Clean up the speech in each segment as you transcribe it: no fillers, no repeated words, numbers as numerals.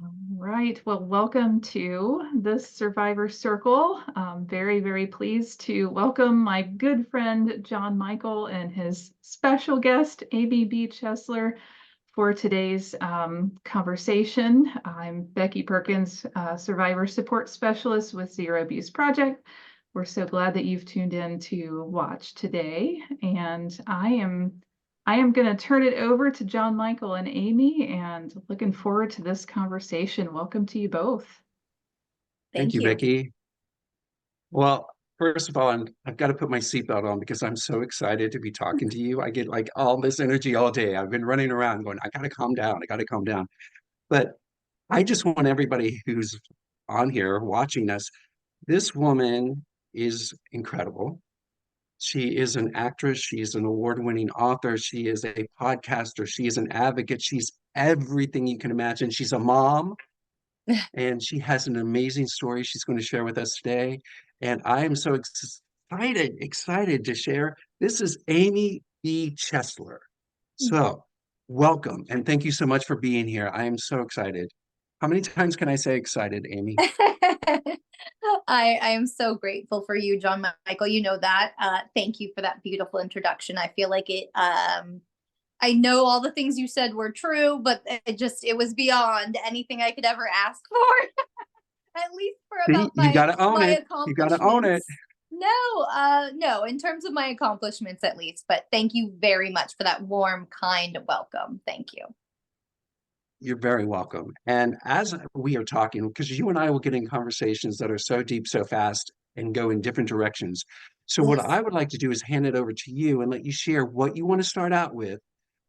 All right. Well, welcome to the Survivor Circle. I'm very, very pleased to welcome my good friend John Michael and his special guest, ABB Chesler, for today's conversation. I'm Becky Perkins, Survivor Support Specialist with Zero Abuse Project. We're so glad that you've tuned in to watch today. And I am going to turn it over to John Michael and Amy, and looking forward to this conversation. Welcome to you both. Thank Thank you, you. Becky. Well, first of all, I've got to put my seatbelt on because I'm so excited to be talking to you. I get like all this energy all day. I've been running around going, I got to calm down. I got to calm down. But I just want everybody who's on here watching us, this woman is incredible. She is an actress. She's an award-winning author. She is a podcaster. She is an advocate. She's everything you can imagine. She's a mom. And she has an amazing story she's going to share with us today. And I am so excited to share. This is Amy B. Chesler. So, welcome, and thank you so much for being here. I am so excited. How many times can I say excited, Amy? I am so grateful for you, John Michael. You know that. Thank you for that beautiful introduction. I feel like I know all the things you said were true, but it was beyond anything I could ever ask for. At least for See, about you got to own my it. You got to own it. accomplishments. No, in terms of my accomplishments at least, but thank you very much for that warm, kind welcome. Thank you. You're very welcome. And as we are talking, because you and I will get in conversations that are so deep, so fast, and go in different directions. So, what Yes. I would like to do is hand it over to you and let you share what you want to start out with,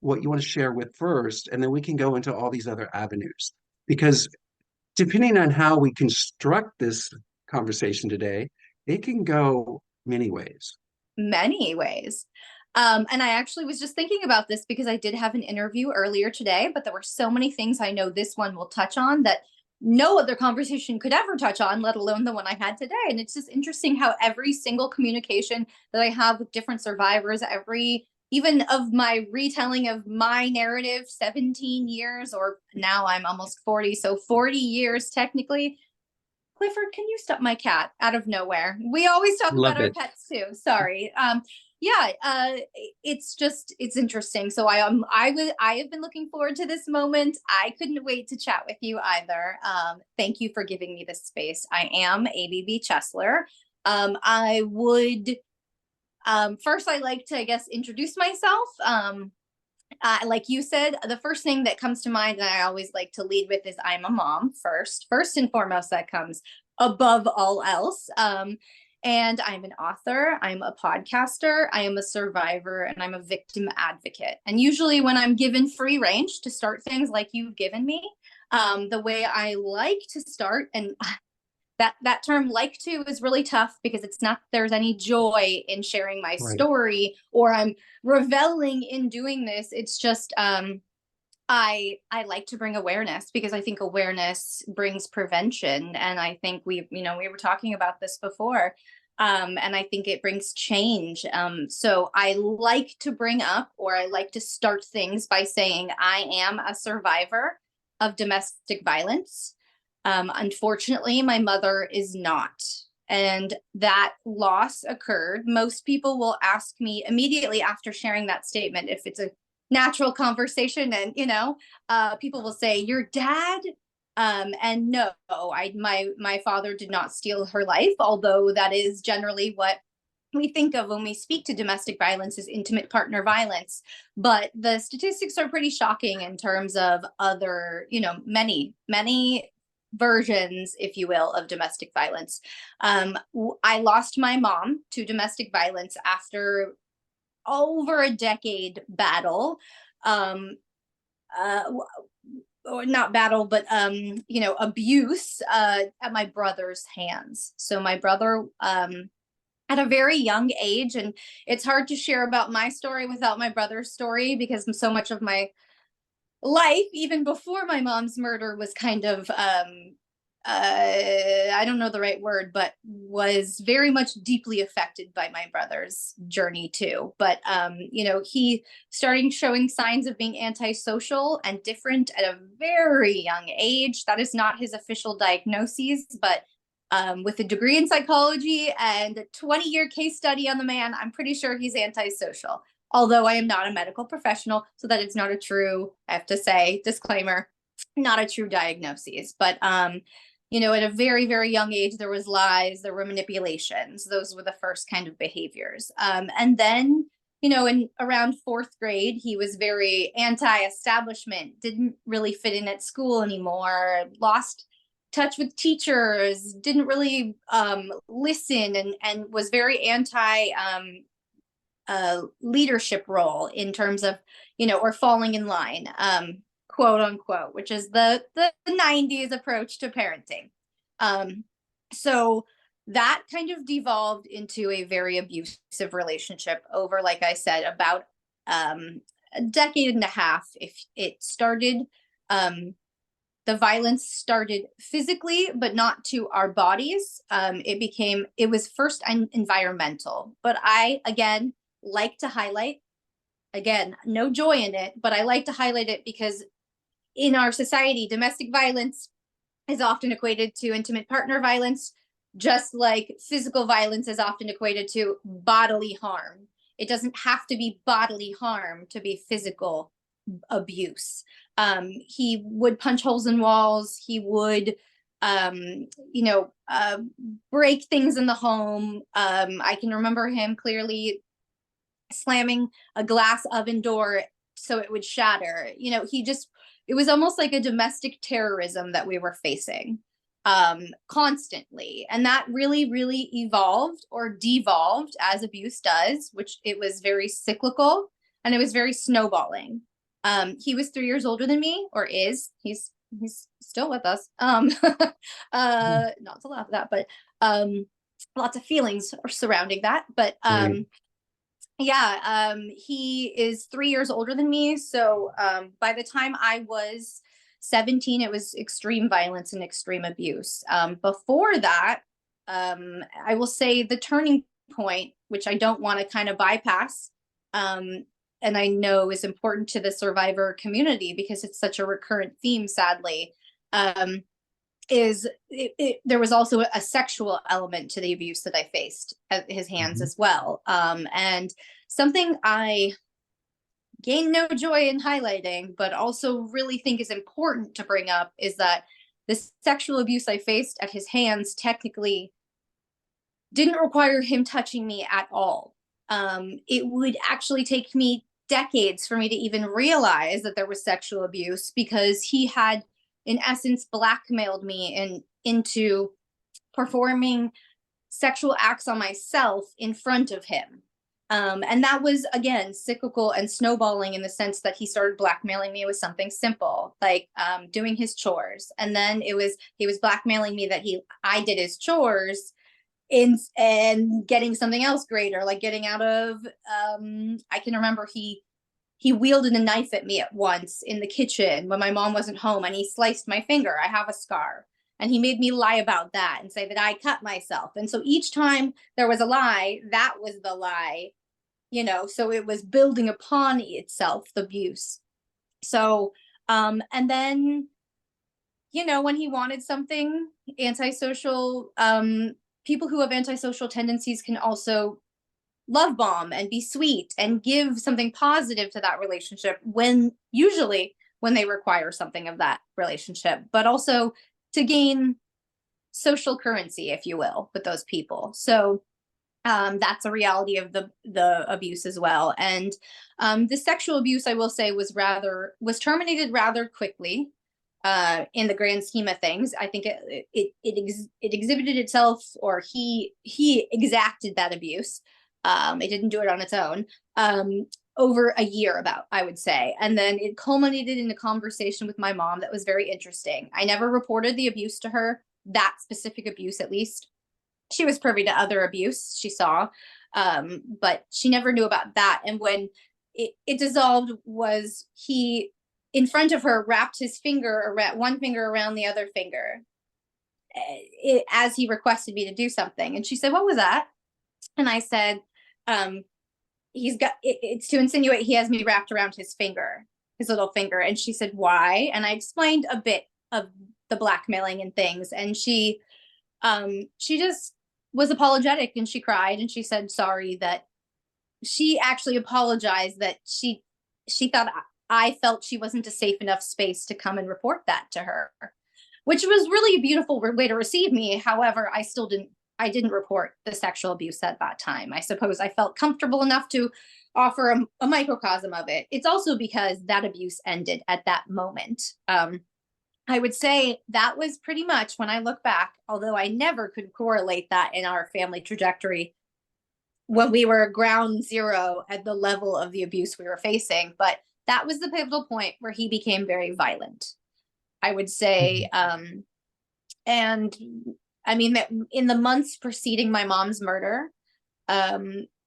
what you want to share with first, and then we can go into all these other avenues. Because depending on how we construct this conversation today, it can go many ways. Many ways. And I actually was just thinking about this because I did have an interview earlier today, but there were so many things I know this one will touch on that no other conversation could ever touch on, let alone the one I had today. And it's just interesting how every single communication that I have with different survivors, even of my retelling of my narrative, 17 years, or now I'm almost 40, so 40 years technically. Clifford, can you stop my cat out of nowhere? We always talk Love about our it. pets too. Sorry. Yeah, it's interesting. So I have been looking forward to this moment. I couldn't wait to chat with you either. Thank you for giving me this space. I am ABB Chesler. I would first I like to, I guess, introduce myself. Like you said, the first thing that comes to mind that I always like to lead with is I'm a mom first. First and foremost, that comes above all else. And I'm an author, I'm a podcaster, I am a survivor, and I'm a victim advocate. And usually when I'm given free range to start things like you've given me, the way I like to start, and that term like to is really tough because it's not there's any joy in sharing my Right. story or I'm reveling in doing this. It's just I like to bring awareness because I think awareness brings prevention, and I think we were talking about this before, and I think it brings change. So I like to bring up, or I like to start things by saying I am a survivor of domestic violence. Unfortunately, my mother is not. And that loss occurred. Most people will ask me immediately after sharing that statement if it's a natural conversation, and people will say, "Your dad?" And no, my father did not steal her life, although that is generally what we think of when we speak to domestic violence as intimate partner violence. But the statistics are pretty shocking in terms of other, many versions, if you will, of domestic violence. I lost my mom to domestic violence after over a decade battle. Or not battle, but abuse at my brother's hands. So my brother at a very young age, and it's hard to share about my story without my brother's story because so much of my life, even before my mom's murder, was kind of I don't know the right word, but was very much deeply affected by my brother's journey too. But you know, he started showing signs of being antisocial and different at a very young age. That is not his official diagnoses, but with a degree in psychology and a 20-year case study on the man, I'm pretty sure he's antisocial. Although I am not a medical professional, so that it's not a true, I have to say, disclaimer, not a true diagnosis. But you know, at a very, very young age, there was lies, there were manipulations. Those were the first kind of behaviors. And then, you know, in around 4th grade, he was very anti-establishment, didn't really fit in at school anymore, lost touch with teachers, didn't really listen, and was very anti leadership role in terms of, you know, or falling in line. Quote unquote, which is the 90s approach to parenting. So that kind of devolved into a very abusive relationship over, like I said, about a decade and a half. If it started, the violence started physically, but not to our bodies. It was first environmental, but I, again, like to highlight, again, no joy in it, but I like to highlight it because in our society, domestic violence is often equated to intimate partner violence, just like physical violence is often equated to bodily harm. It doesn't have to be bodily harm to be physical abuse. He would punch holes in walls. He would, you know, break things in the home. I can remember him clearly slamming a glass oven door so it would shatter. You know, it was almost like a domestic terrorism that we were facing constantly. And that really, really evolved or devolved as abuse does, which it was very cyclical and it was very snowballing. He was 3 years older than me, or is. He's still with us. Not to laugh at that, but lots of feelings are surrounding that. But yeah, he is 3 years older than me. So by the time I was 17, it was extreme violence and extreme abuse. Before that, I will say the turning point, which I don't want to kind of bypass, and I know is important to the survivor community because it's such a recurrent theme, sadly, there was also a sexual element to the abuse that I faced at his hands as well. And something I gain no joy in highlighting, but also really think is important to bring up is that the sexual abuse I faced at his hands technically didn't require him touching me at all. It would actually take me decades for me to even realize that there was sexual abuse because he had, in essence, blackmailed me into performing sexual acts on myself in front of him. And that was, again, cyclical and snowballing in the sense that he started blackmailing me with something simple, like doing his chores. And then he was blackmailing me that I did his chores and getting something else greater, like getting out of, I can remember he wielded a knife at me at once in the kitchen when my mom wasn't home, and he sliced my finger. I have a scar. And he made me lie about that and say that I cut myself. And so each time there was a lie, that was the lie, you know, so it was building upon itself, the abuse. So, and then, you know, when he wanted something antisocial, people who have antisocial tendencies can also love bomb and be sweet and give something positive to that relationship usually when they require something of that relationship, but also to gain social currency, if you will, with those people. So that's a reality of the abuse as well. And the sexual abuse, I will say, was terminated rather quickly. In the grand scheme of things, I think it exhibited itself, or he exacted that abuse. It didn't do it on its own. Over a year, about, I would say. And then it culminated in a conversation with my mom that was very interesting. I never reported the abuse to her, that specific abuse at least. She was privy to other abuse she saw, but she never knew about that. And when it dissolved, was he, in front of her, wrapped his finger around one finger around the other finger as he requested me to do something. And she said, "What was that?" And I said, he's got it's to insinuate he has me wrapped around his finger, his little finger. And she said, "Why?" And I explained a bit of the blackmailing and things. And she just was apologetic, and she cried, and she said sorry, that she actually apologized, that she thought I felt she wasn't a safe enough space to come and report that to her, which was really a beautiful way to receive me. However, I didn't report the sexual abuse at that time. I suppose I felt comfortable enough to offer a microcosm of it. It's also because that abuse ended at that moment. I would say that was pretty much, when I look back, although I never could correlate that in our family trajectory when we were ground zero at the level of the abuse we were facing, but that was the pivotal point where he became very violent, I would say. And I mean, that in the months preceding my mom's murder,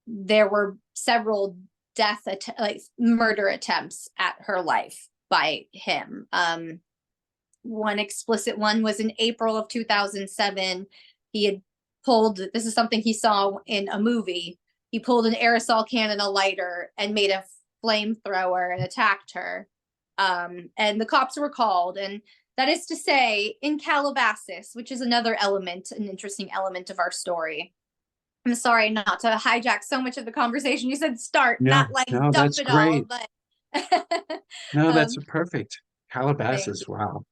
there were several murder attempts at her life by him. One explicit one was in April of 2007. He had pulled, this is something he saw in a movie, he pulled an aerosol can and a lighter and made a flamethrower and attacked her. And the cops were called. And that is to say, in Calabasas, which is another element, an interesting element of our story. I'm sorry not to hijack so much of the conversation. You said start, not like No, dump that's it all, great. but No, that's perfect. thank Calabasas, you. wow.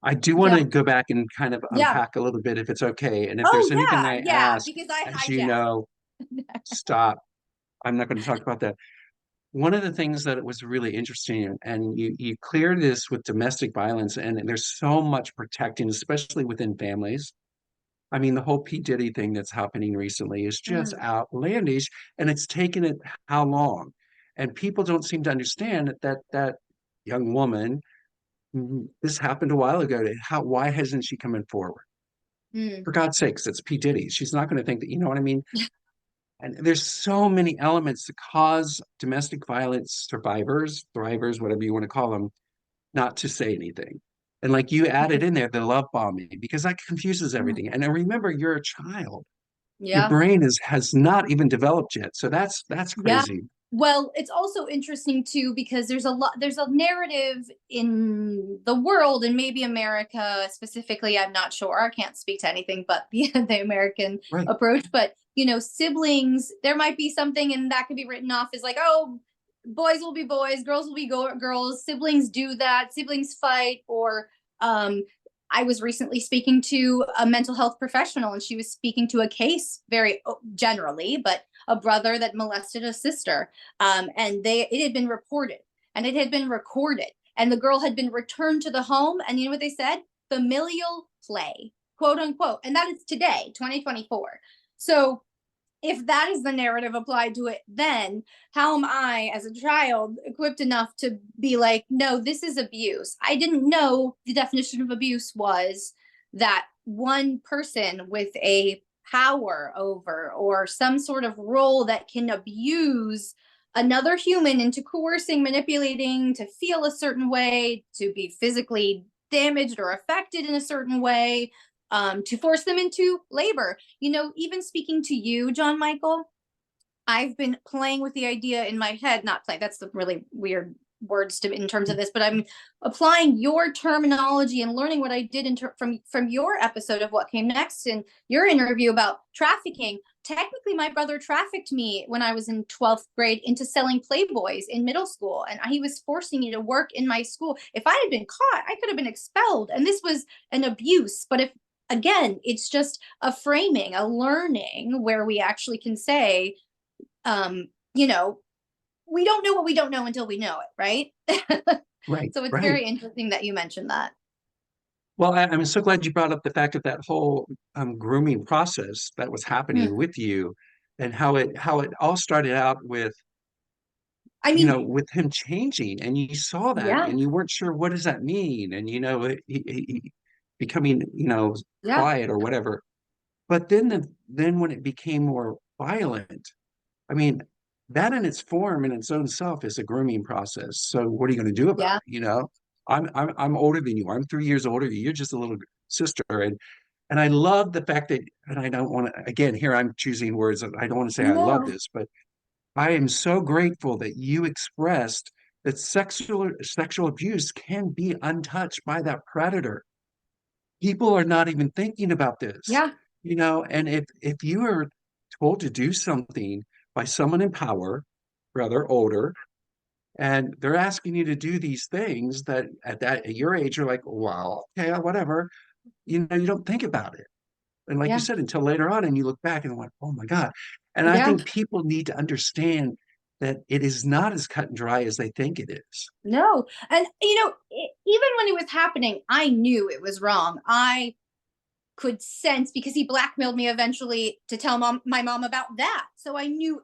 I do want Yeah. to go back and kind of Yeah. unpack a little bit if it's okay. And if Oh there's anything I yeah, ask, because I as you hijacked. know, stop. I'm not going to talk about that. One of the things that was really interesting, and you clear this with domestic violence, and there's so much protecting, especially within families. I mean, the whole P. Diddy thing that's happening recently is just Mm, outlandish, and it's taken it how long? And people don't seem to understand that young woman, this happened a while ago. Why hasn't she come in forward? mm, For God's sakes, it's P. Diddy. She's not going to think that, you know what I mean? And there's so many elements to cause domestic violence survivors, thrivers, whatever you want to call them, not to say anything. And like you added in there, the love bombing, because that confuses mm. everything. And then remember, you're a child. Your Yeah. brain has not even developed yet. So that's Yeah. crazy. Well, it's also interesting too, because there's a narrative in the world, and maybe America specifically, I'm not sure, I can't speak to anything but the American Right. approach. But siblings, there might be something, and that could be written off as like, oh, boys will be boys, girls will be girls, siblings do that, siblings fight. Or I was recently speaking to a mental health professional, and she was speaking to a case very generally, but a brother that molested a sister. And it had been reported, and it had been recorded, and the girl had been returned to the home. And you know what they said? Familial play, quote unquote. And that is today, 2024. So if that is the narrative applied to it, then how am I, as a child, equipped enough to be like, no, this is abuse? I didn't know the definition of abuse was that one person with a power over, or some sort of role that can abuse another human into coercing, manipulating, to feel a certain way, to be physically damaged or affected in a certain way, to force them into labor. Even speaking to you, John Michael, I've been playing with the idea in my head, not play, that's the really weird words in terms of this, but I'm applying your terminology and learning what I did from your episode of What Came Next, and your interview about trafficking. Technically, my brother trafficked me when I was in 12th grade into selling Playboys in middle school, and he was forcing me to work in my school. If I had been caught, I could have been expelled, and this was an abuse. But if, again, it's just a framing, a learning where we actually can say, um, you know, we don't know what we don't know until we know it, right? Right. So it's Right. very interesting that you mentioned that. Well, I'm so glad you brought up the fact of that whole grooming process that was Mm. happening with you, and how it all started out with, I mean, with him changing, and you saw that, yeah, and you weren't sure what does that mean, and he becoming yeah, quiet or whatever. But then when it became more violent, I mean, that in its form, in its own self, is a grooming process. So what are you going to do about yeah. it? I'm older than you. I'm 3 years older. You're just a little sister, and And I love the fact that, and I don't want to, again, here I'm choosing words. I don't want to say I love No. this, but I am so grateful that you expressed that sexual abuse can be untouched by that predator. People are not even thinking about this, Yeah. and if you are told to do something by someone in power, rather older, and they're asking you to do these things that at your age you're like, wow, okay, whatever, you don't think about it. And like you Yeah. said, until later on, and you look back and like, oh my God. And I Yeah. think people need to understand that it is not as cut and dry as they think it is. No. And, even when it was happening, I knew it was wrong. I could sense because he blackmailed me eventually to tell my mom about that. So I knew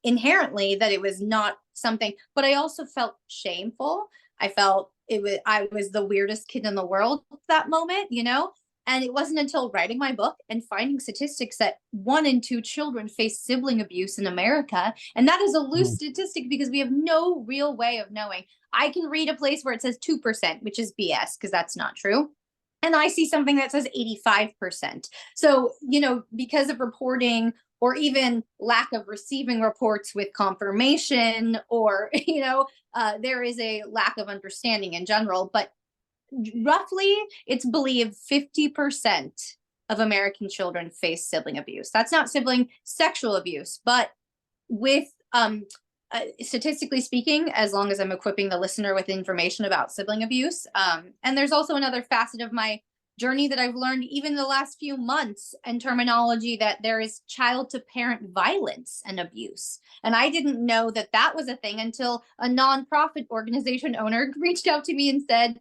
inherently that it was not something, but I also felt shameful. I was the weirdest kid in the world at that moment. And it wasn't until writing my book and finding statistics that 1 in 2 children face sibling abuse in America. And that is a loose Mm, statistic because we have no real way of knowing. I can read a place where it says 2%, which is BS because that's not true. And I see something that says 85%. So, because of reporting or even lack of receiving reports with confirmation, or, there is a lack of understanding in general. But roughly, it's believed 50% of American children face sibling abuse. That's not sibling sexual abuse, but with statistically speaking, as long as I'm equipping the listener with information about sibling abuse. And there's also another facet of my journey that I've learned even in the last few months and terminology, that there is child to parent violence and abuse. And I didn't know that that was a thing until a nonprofit organization owner reached out to me and said,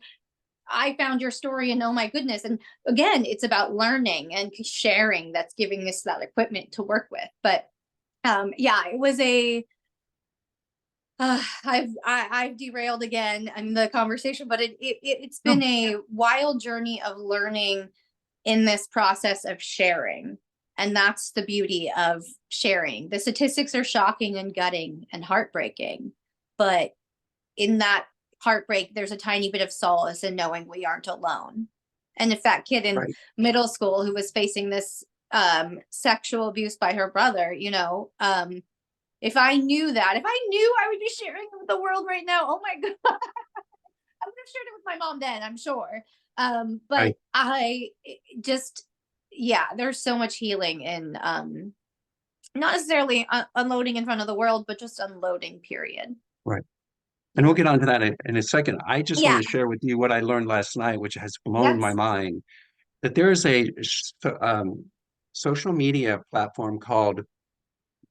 I found your story and oh my goodness. And again, it's about learning and sharing that's giving us that equipment to work with. But yeah, it was I've derailed again in the conversation, but it's no, been a wild journey of learning in this process of sharing. And that's the beauty of sharing. The statistics are shocking and gutting and heartbreaking, but in that heartbreak, there's a tiny bit of solace in knowing we aren't alone. And if that kid in right. middle school who was facing this sexual abuse by her brother, if I knew that, if I knew I would be sharing it with the world right now, oh my God, I would have shared it with my mom then, I'm sure. But Right. I just, yeah, there's so much healing in not necessarily unloading in front of the world, but just unloading, period. Right. And we'll Yeah. get onto that in a second. I just want Yeah. to share with you what I learned last night, which has blown my Yes. mind, that there is a social media platform called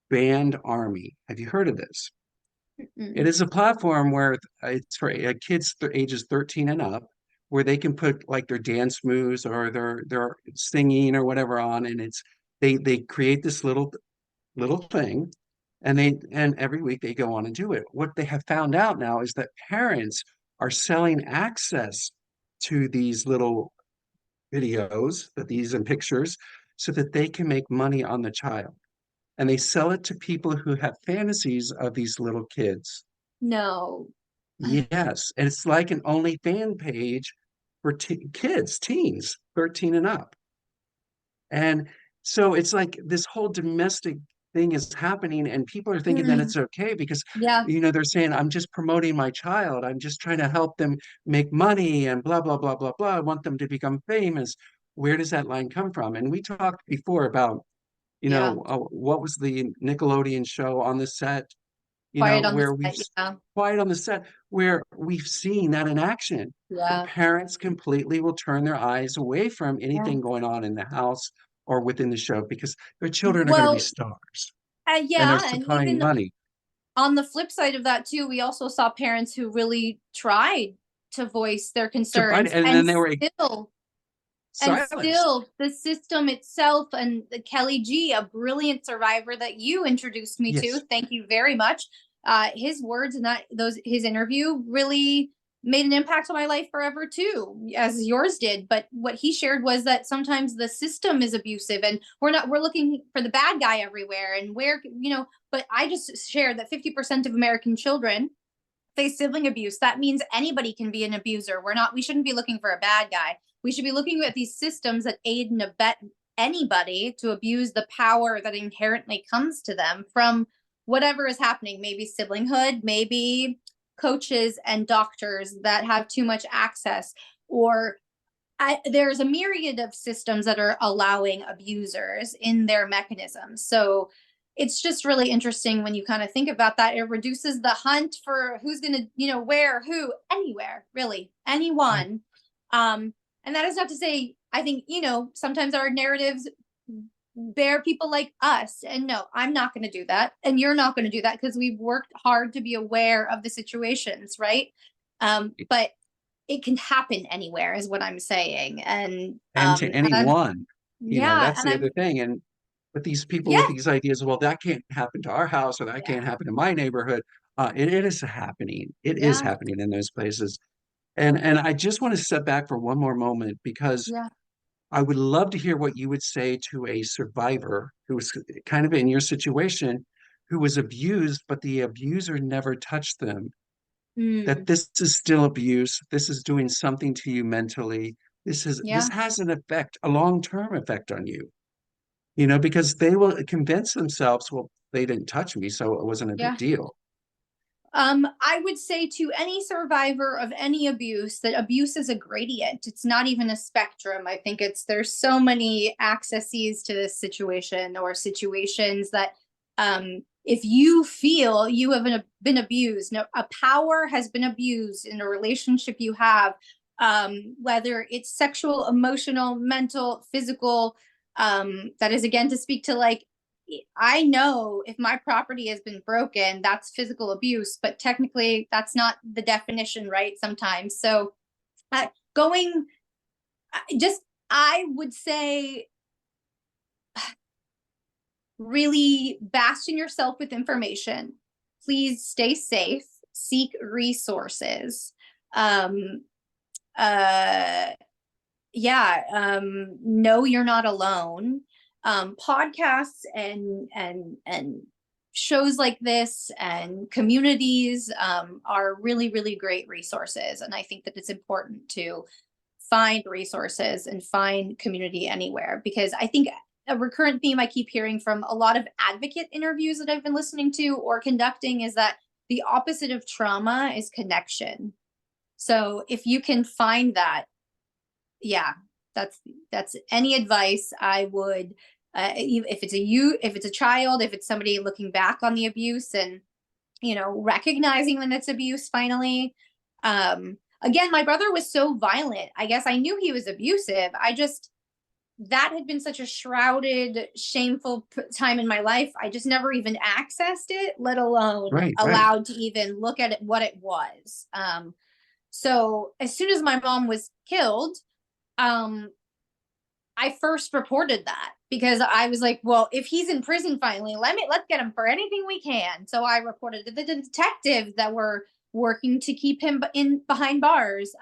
Band Army. Have you heard of this? It Mm-mm. is a platform where it's for kids ages 13 and up, where they can put like their dance moves or their singing or whatever on, and they create this little thing, and every week they go on and do it. What they have found out now is that parents are selling access to these little videos, that these and pictures, so that they can make money on the child. And they sell it to people who have fantasies of these little kids. No. Yes, and it's like an OnlyFans page for kids, teens, 13 and up. And so it's like this whole domestic thing is happening, and people are thinking that Mm-mm. it's okay because, Yeah. they're saying, I'm just promoting my child. I'm just trying to help them make money and blah, blah, blah, blah, blah. I want them to become famous. Where does that line come from? And we talked before about, Yeah. what was the Nickelodeon show on the set, Quiet on the where we've set. Yeah. quiet on the set, where we've seen that in action. The Yeah. parents completely will turn their eyes away from Yeah. anything going on in the house or within the show because their children are going to be Well, stars and they're yeah. And supplying even money. on the flip side of that too, we also saw parents who really tried to voice their To find concerns, and then they were and silenced. still the system itself, and Kelly G, a brilliant survivor that you introduced me to, Yes, thank you very much. His words and his interview really made an impact on my life forever too, as yours did. But what he shared was that sometimes the system is abusive, and we're looking for the bad guy everywhere, and but I just shared that 50% of American children say sibling abuse, that means anybody can be an abuser. We shouldn't be looking for a bad guy. We should be looking at these systems that aid and abet anybody to abuse the power that inherently comes to them from whatever is happening. Maybe siblinghood, maybe coaches and doctors that have too much access, or there's a myriad of systems that are allowing abusers in their mechanisms. So it's just really interesting when you kind of think about that. It reduces the hunt for who's going to, where, who, anywhere, really, anyone. And that is not to say, I think, sometimes our narratives bear people like us. And no, I'm not going to do that. And you're not going to do that because we've worked hard to be aware of the situations, right? But it can happen anywhere is what I'm saying. And to anyone, that's and the other thing. And but these people yeah, with these ideas, well, that can't happen to our house or that can't happen in my neighborhood. It is happening. It is yeah, happening in those places. And I just want to step back for one more moment because yeah. I would love to hear what you would say to a survivor who was kind of in your situation, who was abused, but the abuser never touched them. That Mm, this is still abuse. This is doing something to you mentally. This yeah, has an effect, a long-term effect on you. Because they will convince themselves, well, they didn't touch me, so it wasn't a big yeah. deal. I would say to any survivor of any abuse that abuse is a gradient. It's not even a spectrum. I think there's so many accesses to this situation or situations that if you feel you have been abused, no, a power has been abused in a relationship you have, whether it's sexual, emotional, mental, physical, that is again to speak to like I know if my property has been broken, that's physical abuse, but technically that's not the definition, right? Sometimes. So going just, I would say, really bask in yourself with information. Please stay safe, seek resources. Um, uh, know you're not alone. Podcasts and shows like this and communities are really, really great resources. And I think that it's important to find resources and find community anywhere, because I think a recurrent theme I keep hearing from a lot of advocate interviews that I've been listening to or conducting is that the opposite of trauma is connection. So if you can find that, yeah, that's any advice I would, if it's if it's a child, if it's somebody looking back on the abuse and recognizing that it's abuse finally. Again, my brother was so violent. I guess I knew he was abusive. That had been such a shrouded, shameful time in my life. I just never even accessed it, let alone Right, right. allowed to even look at it, what it was. So as soon as my mom was killed, um, I first reported that because I was like, well, if he's in prison finally, let's get him for anything we can. So I reported to the detectives that were working to keep him in behind bars.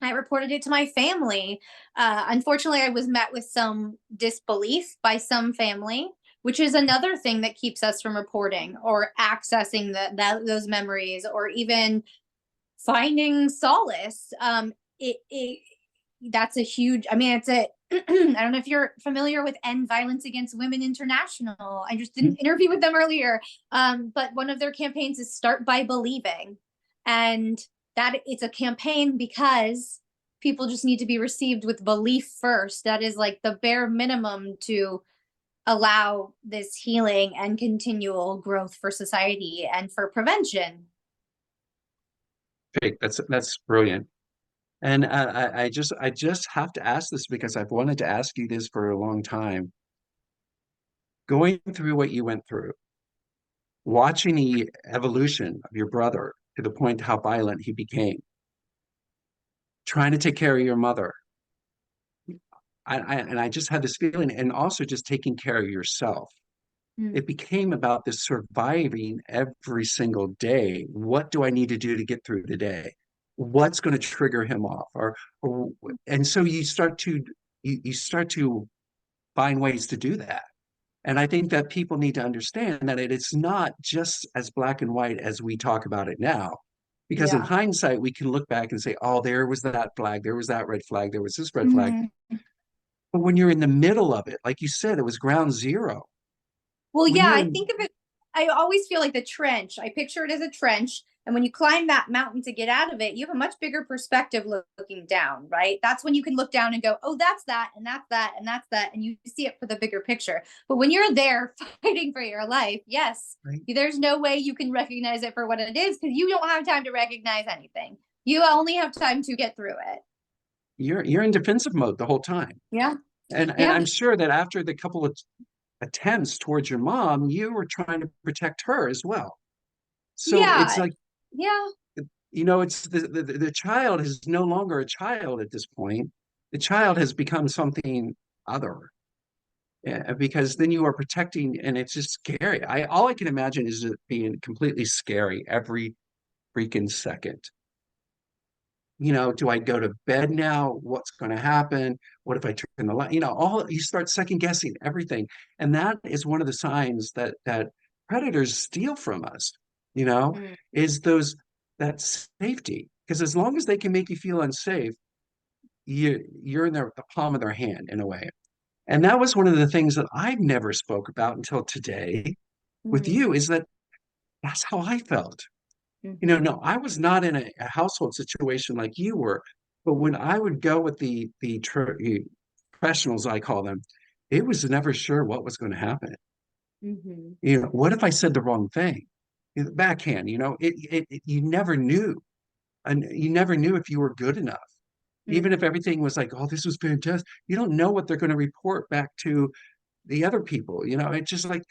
I reported it to my family. Unfortunately, I was met with some disbelief by some family, which is another thing that keeps us from reporting or accessing those memories or even finding solace. That's a huge, I mean, it's a, I don't know if you're familiar with End Violence Against Women International. I just did an interview with them earlier. But one of their campaigns is Start by Believing. And that it's a campaign because people just need to be received with belief first. That is like the bare minimum to allow this healing and continual growth for society and for prevention. That's brilliant. And I just have to ask this because I've wanted to ask you this for a long time. Going through what you went through, watching the evolution of your brother to the point how violent he became, trying to take care of your mother. And I just had this feeling, and also just taking care of yourself. Mm. It became about this surviving every single day. What do I need to do to get through the day? What's going to trigger him off? Or and so you start to find ways to do that. And I think that people need to understand that it's not just as black and white as we talk about it now. Because in Yeah. hindsight, we can look back and say, oh, there was that flag, there was that red flag, there was this red flag. Mhm. But when you're in the middle of it, like you said, it was ground zero. Well, When yeah, you're I in, think of it, I always feel like the trench. I picture it as a trench. And when you climb that mountain to get out of it, you have a much bigger perspective looking down, right? That's when you can look down and go, oh, that's that, and that's that, and that's that. And you see it for the bigger picture. But when you're there fighting for your life, yes, right, there's no way you can recognize it for what it is because you don't have time to recognize anything. You only have time to get through it. you're in defensive mode the whole time. Yeah. And Yeah. I'm sure that after the couple of attempts towards your mom, you were trying to protect her as well. So it's Yeah. like, Yeah. it's the child is no longer a child at this point. The child has become something other. Yeah, because then you are protecting, and it's just scary. All I can imagine is it being completely scary every freaking second. Do I go to bed now? What's going to happen? What if I turn the light? All you start second guessing everything, and that is one of the signs that predators steal from us. Mm. Is that safety? Because as long as they can make you feel unsafe, you're in the palm of their hand in a way. And that was one of the things that I never spoke about until today with Mm. you. Is that that's how I felt. Mhm. No, I was not in a household situation like you were, but when I would go with the professionals, I call them, it was never sure what was going to happen. Mhm. What if I said the wrong thing? Backhand, you never knew, and you never knew if you were good enough. Even if Mhm. everything was like, oh, this was fantastic, you don't know what they're going to report back to the other people. It's just like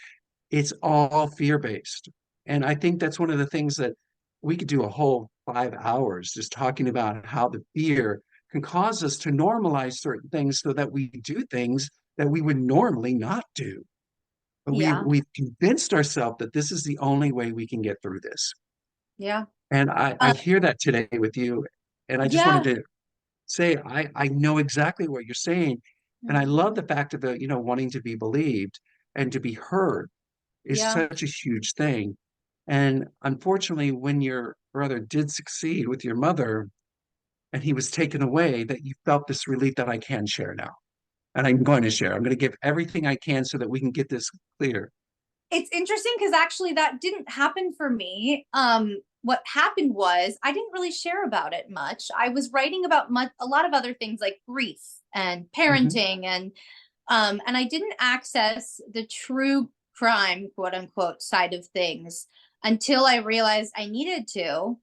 it's all fear based. And I think that's one of the things that we could do a whole 5 hours just talking about how the fear can cause us to normalize certain things so that we do things that we would normally not do. But Yeah. we've convinced ourselves that this is the only way we can get through this. Yeah. And I Uh, hear that today with you. And I just wanted yeah. to say I know exactly what you're saying. And I Mhm. love the fact of wanting to be believed and to be heard is Yeah. such a huge thing. And unfortunately, when your brother did succeed with your mother and he was taken away, that you felt this relief that I can share now. And I'm going to share. I'm going to give everything I can so that we can get this clear. It's interesting because actually that didn't happen for me. What happened was I didn't really share about it much. I was writing about a lot of other things like grief and Mhm. parenting and I didn't access the true crime, quote unquote, side of things until I realized I needed to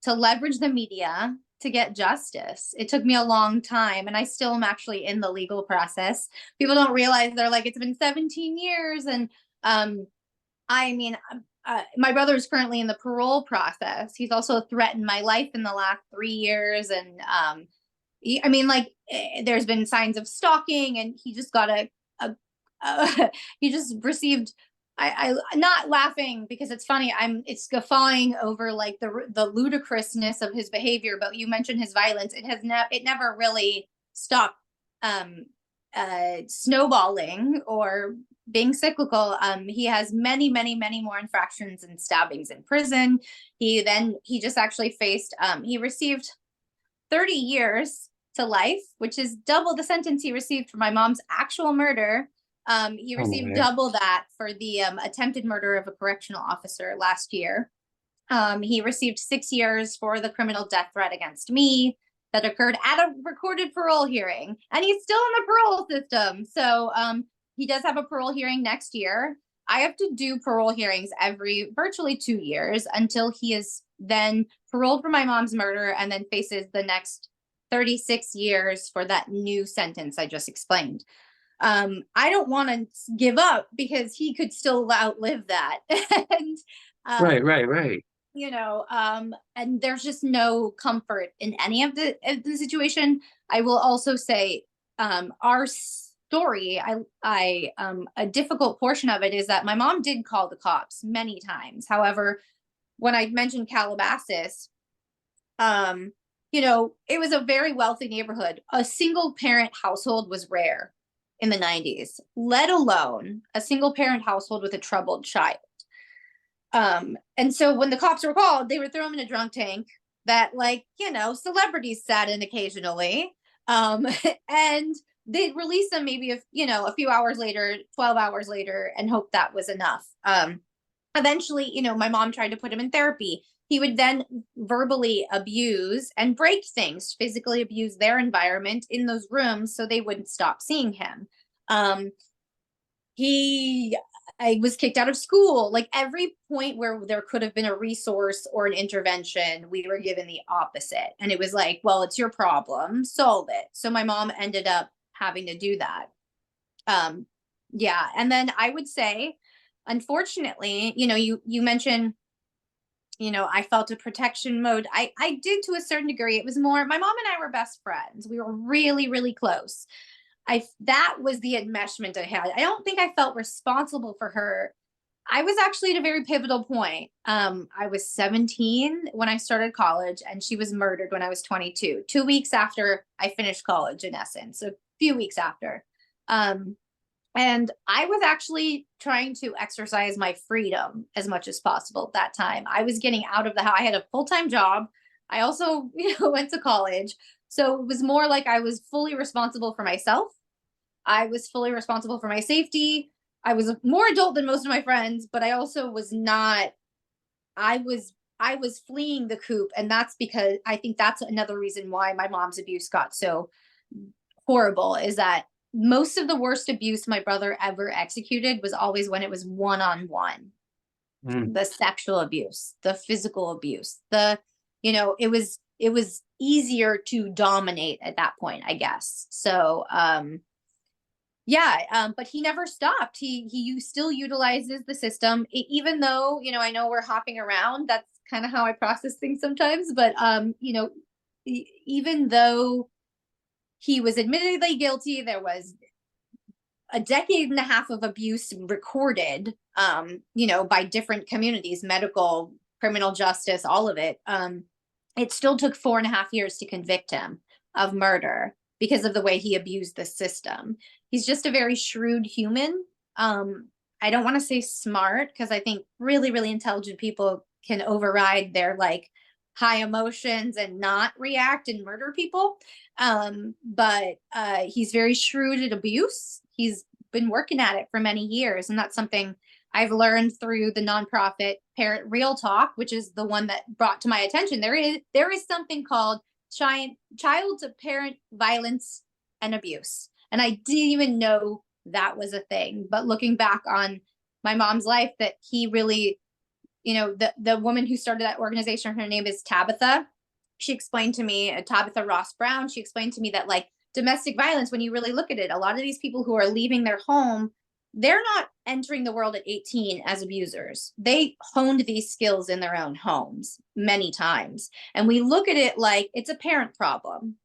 leverage the media to get justice. It took me a long time, and I still am actually in the legal process. People don't realize they're like, it's been 17 years. And um, I mean, my brother is currently in the parole process. He's also threatened my life in the last 3 years. And I mean, like, there's been signs of stalking, and he just got he just received. I not laughing because it's funny. It's guffawing over like the ludicrousness of his behavior. But you mentioned his violence. It never really stopped um, snowballing or being cyclical. He has many, many, many more infractions and stabbings in prison. He just actually faced. He received 30 years to life, which is double the sentence he received for my mom's actual murder. He Oh received my. double that for the attempted murder of a correctional officer last year. He received 6 years for the criminal death threat against me that occurred at a recorded parole hearing, and he's still in the parole system. So he does have a parole hearing next year. I have to do parole hearings every virtually 2 years until he is then paroled for my mom's murder and then faces the next 36 years for that new sentence I just explained. I don't want to give up because he could still outlive that. And Right, um, right, right. and there's just no comfort in any of the situation. I will also say, our story, a difficult portion of it is that my mom did call the cops many times. However, when I mentioned Calabasas, um, it was a very wealthy neighborhood. A single parent household was rare in the 90s, let alone a single parent household with a troubled child. And so when the cops were called, they would throw him in a drunk tank. that, like, celebrities sat in occasionally. And they'd release them maybe a few hours later, 12 hours later, and hope that was enough. Eventually, my mom tried to put him in therapy. He would then verbally abuse and break things, physically abuse their environment in those rooms so they wouldn't stop seeing him. I was kicked out of school. Like, every point where there could have been a resource or an intervention, we were given the opposite. And it was like, well, it's your problem, solve it. So my mom ended up having to do that. Yeah. And then I would say, unfortunately, you mentioned, I felt a protection mode. I did, to a certain degree. It was more, my mom and I were best friends. We were really, really close. That was the enmeshment I had. I don't think I felt responsible for her. I was actually at a very pivotal point. I was 17 when I started college, and she was murdered when I was 22, 2 weeks after I finished college, in essence, a few weeks after. And I was actually trying to exercise my freedom as much as possible at that time. I was getting out of the house. I had a full-time job. I also, went to college. So it was more like I was fully responsible for myself. I was fully responsible for my safety. I was more adult than most of my friends, but I also was not, I was fleeing the coop. And that's because I think that's another reason why my mom's abuse got so horrible, is that most of the worst abuse my brother ever executed was always when it was one-on-one. The sexual abuse, the physical abuse, it was easier to dominate at that point, I guess. So, yeah, but he never stopped. He still utilizes the system, even though, I know we're hopping around. That's kind of how I process things sometimes. But, even though he was admittedly guilty, there was a decade and a half of abuse recorded, by different communities, medical, criminal justice, all of it. It still took 4.5 years to convict him of murder because of the way he abused the system. He's just a very shrewd human. I don't want to say smart, because I think really, really intelligent people can override their, like, high emotions and not react and murder people. But he's very shrewd at abuse. He's been working at it for many years. And that's something I've learned through the nonprofit Parent Real Talk, which is the one that brought to my attention. There is something called child to parent violence and abuse. And I didn't even know that was a thing. But looking back on my mom's life, that he really, the woman who started that organization, her name is Tabitha. She explained to me, Tabitha Ross Brown, she explained to me that, like, domestic violence, when you really look at it, a lot of these people who are leaving their home, they're not entering the world at 18 as abusers. They honed these skills in their own homes many times. And we look at it like it's a parent problem,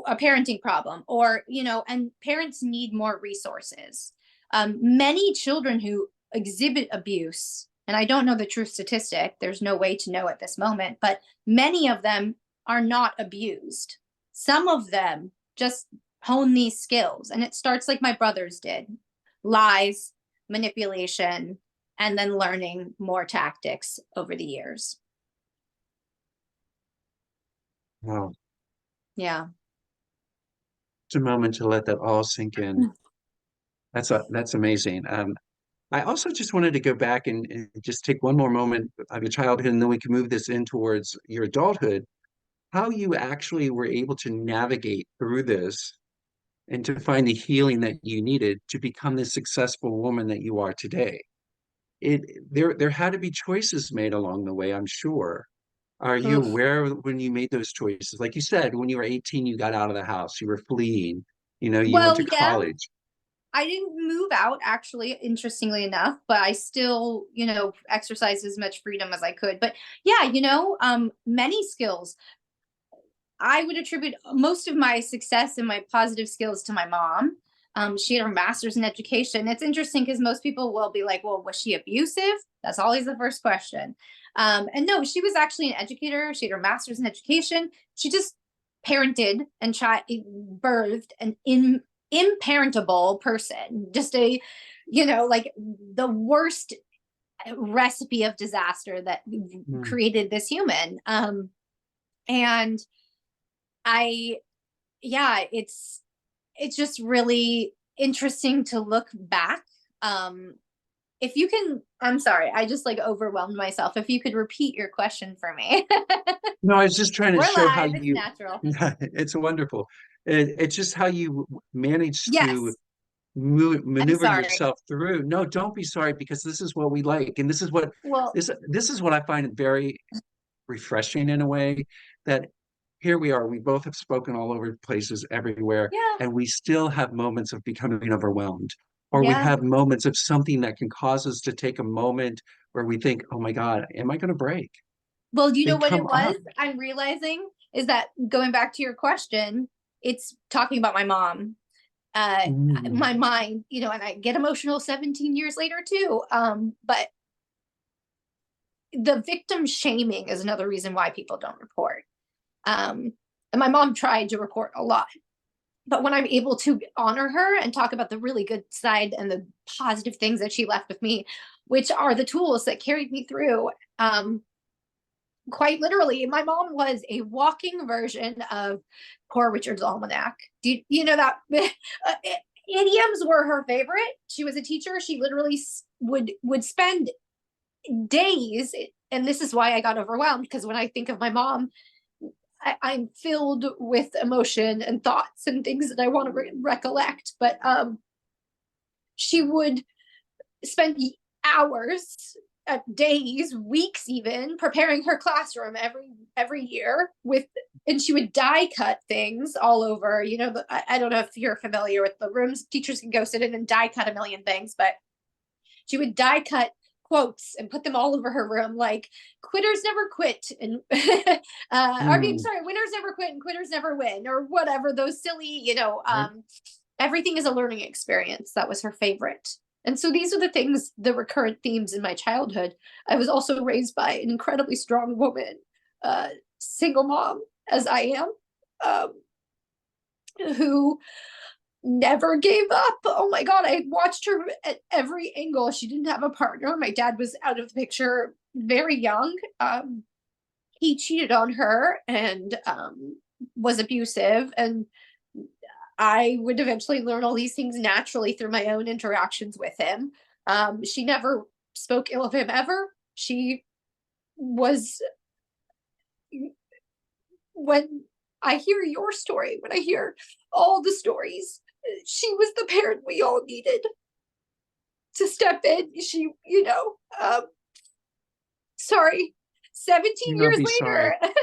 a parenting problem, or, and parents need more resources. Many children who exhibit abuse, and I don't know the true statistic, there's no way to know at this moment, but many of them are not abused. Some of them just hone these skills, and it starts like my brothers did: lies, manipulation, and then learning more tactics over the years. Wow. Yeah. It's a moment to let that all sink in. That's amazing. I also just wanted to go back and just take one more moment of your childhood, and then we can move this in towards your adulthood. How you actually were able to navigate through this and to find the healing that you needed to become the successful woman that you are today. There had to be choices made along the way, I'm sure. Are you Oof. aware of when you made those choices? Like you said, when you were 18, you got out of the house, you were fleeing, you went Well, to yeah, college. I didn't move out, actually, interestingly enough, but I still, exercised as much freedom as I could. But yeah, many skills. I would attribute most of my success and my positive skills to my mom. She had her master's in education. It's interesting because most people will be like, well, was she abusive? That's always the first question. And no, she was actually an educator. She had her master's in education. She just parented and birthed an imparentable person, just like the worst recipe of disaster that created this human. And yeah, it's just really interesting to look back. If you can, I'm sorry, I just like overwhelmed myself. If you could repeat your question for me. No, I was just trying to We're show how live, it's you, natural. it's wonderful. It's just how you manage to Yes, I'm maneuver sorry. yourself through. No, don't be sorry, because this is what we like. And this is what, Well, this is what I find very refreshing in a way, that here we are, we both have spoken all over places everywhere, yeah, and we still have moments of becoming overwhelmed, or we yeah. have moments of something that can cause us to take a moment where we think, oh my God, am I going to break? Well, do you know And what come it was? up. I'm realizing is that going back to your question, it's talking about my mom. Mm, My mind, and I get emotional 17 years later too. But the victim shaming is another reason why people don't report. And my mom tried to report a lot. But when I'm able to honor her and talk about the really good side and the positive things that she left with me, which are the tools that carried me through, quite literally, my mom was a walking version of Poor Richard's Almanac. Do you know that? Idioms were her favorite. She was a teacher. She literally would spend days, and this is why I got overwhelmed, because when I think of my mom, I'm filled with emotion and thoughts and things that I want to recollect. But she would spend hours, days, weeks, even preparing her classroom every year with, and she would die cut things all over. I don't know if you're familiar with the rooms teachers can go sit in and die cut a million things, but she would die cut quotes and put them all over her room, like quitters never quit, and I mean, mm. sorry, winners never quit and quitters never win, or whatever, those silly, Right. everything is a learning experience. That was her favorite. And so these are the things, the recurrent themes in my childhood. I was also raised by an incredibly strong woman, single mom as I am, um, who never gave up. Oh my God, I watched her at every angle. She didn't have a partner. My dad was out of the picture very young. He cheated on her and was abusive. And I would eventually learn all these things naturally through my own interactions with him. She never spoke ill of him ever. She was, when I hear your story, when I hear all the stories, she was the parent we all needed to step in. She, sorry, 17 Do not years be sorry. later.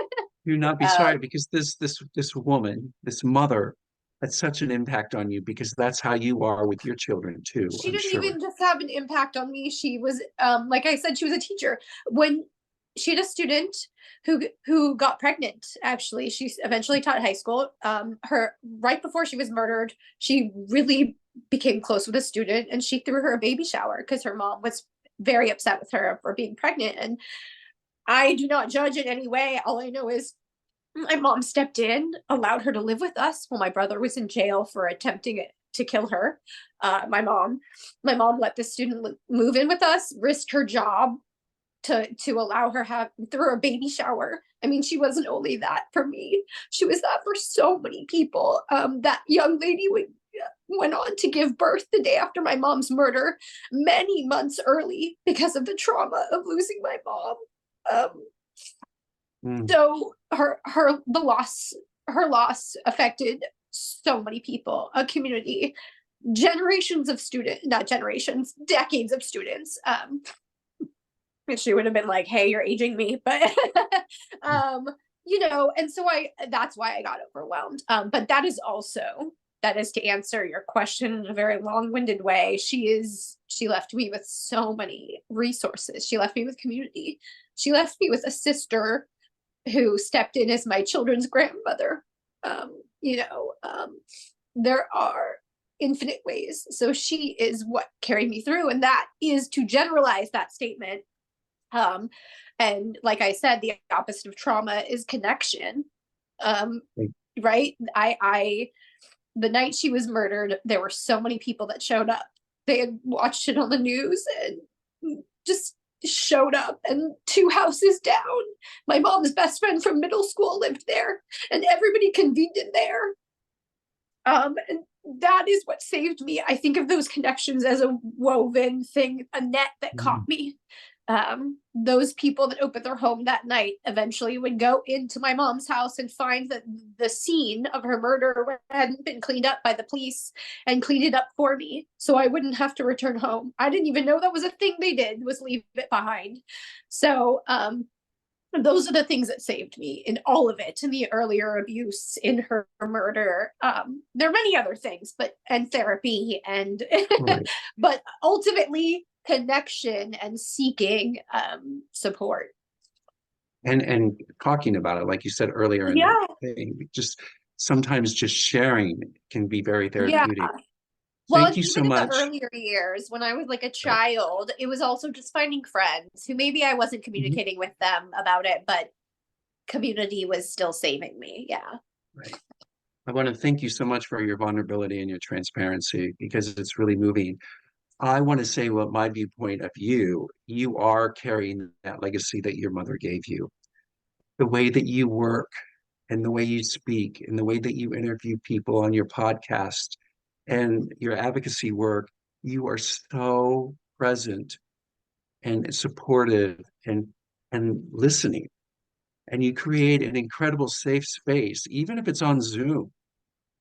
Do not be sorry, um, because this woman, this mother, had such an impact on you, because that's how you are with your children too, she I'm didn't sure. even just have an impact on me. She was, like I said, she was a teacher. When she had a student who got pregnant, actually, she eventually taught high school. Her right before she was murdered, she really became close with a student, and she threw her a baby shower because her mom was very upset with her for being pregnant. And I do not judge in any way. All I know is my mom stepped in, allowed her to live with us while my brother was in jail for attempting to kill her. My mom let the student move in with us, risked her job to allow her have through a baby shower. I mean, she wasn't only that for me; she was that for so many people. That young lady went on to give birth the day after my mom's murder, many months early because of the trauma of losing my mom. Um, Mm. so her loss affected so many people, a community, generations of students, not generations, decades of students. And she would have been like, hey, you're aging me, but and so that's why I got overwhelmed. But that is to answer your question in a very long-winded way. She left me with so many resources. She left me with community. She left me with a sister who stepped in as my children's grandmother. There are infinite ways. So she is what carried me through. And that is to generalize that statement. And like I said, the opposite of trauma is connection. Right. The night she was murdered, there were so many people that showed up. They had watched it on the news and just showed up, and 2 houses down, my mom's best friend from middle school lived there, and everybody convened in there. And that is what saved me. I think of those connections as a woven thing, a net that caught me. Those people that opened their home that night eventually would go into my mom's house and find that the scene of her murder hadn't been cleaned up by the police, and clean it up for me so I wouldn't have to return home. I didn't even know that was a thing they did, was leave it behind. So those are the things that saved me in all of it, in the earlier abuse, in her murder. There are many other things, and therapy, and Right. but ultimately connection and seeking support. And talking about it, like you said earlier in Yeah. the thing, just sometimes just sharing can be very Yeah. therapeutic. Well, Thank and you so even in the much. earlier years, when I was like a Right. child, it was also just finding friends who maybe I wasn't Mhm. communicating with them about it, but community was still saving me. Yeah. Right. I want to thank you so much for your vulnerability and your transparency because it's really moving. I want to say what my viewpoint of you, you are carrying that legacy that your mother gave you. The way that you work and the way you speak and the way that you interview people on your podcast and your advocacy work, you are so present and supportive and listening. And you create an incredible safe space, even if it's on Zoom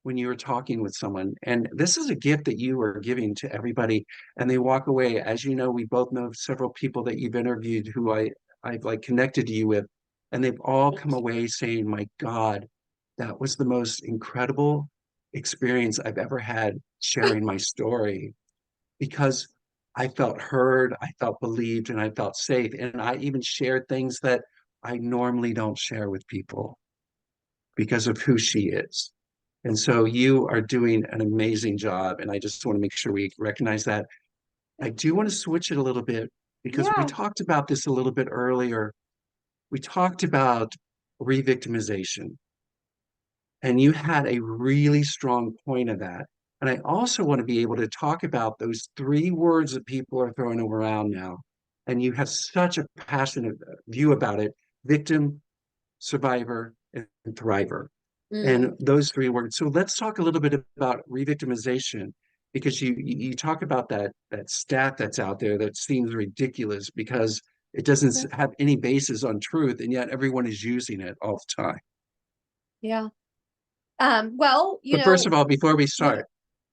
when you are talking with someone. And this is a gift that you are giving to everybody. And they walk away. As you know, we both know several people that you've interviewed who I've like connected you with, and they've all come away saying, my God, that was the most incredible experience I've ever had sharing my story because I felt heard, I felt believed, and I felt safe. And I even shared things that I normally don't share with people because of who she is. And so you are doing an amazing job. And I just want to make sure we recognize that. I Thank do want to you. switch it a little bit because we Yeah. talked about this a little bit earlier. We talked about re-victimization, and you had a really strong point of that. And I also want to be able to talk about those 3 words that people are throwing around now. And you have such a passionate view about it: victim, survivor, and thriver. And Mm. those 3 words. So let's talk a little bit about re-victimization because you talk about that stat that's out there that seems ridiculous because it doesn't have any basis on truth, and yet everyone is using it all the time. Yeah. Well, But first of all, before we yeah, start,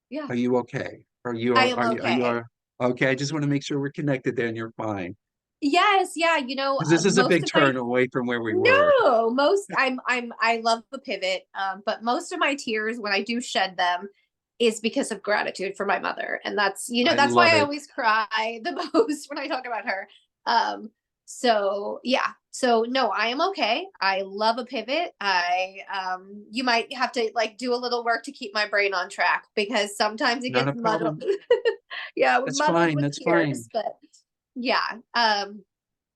yeah, are you okay? I am okay. Okay? I just want to make sure we're connected there and you're fine. Yes, yeah, Because this is a most big of my turn away from where we were. no, most I love the pivot, but most of my tears when I do shed them is because of gratitude for my mother, and I that's why love I it. always cry the most when I talk about her. So yeah, so no, I am okay. I love a pivot. You might have to like do a little work to keep my brain on track because sometimes it Not a gets muddled. problem. Yeah, That's muddled fine. with That's fine. tears, but yeah.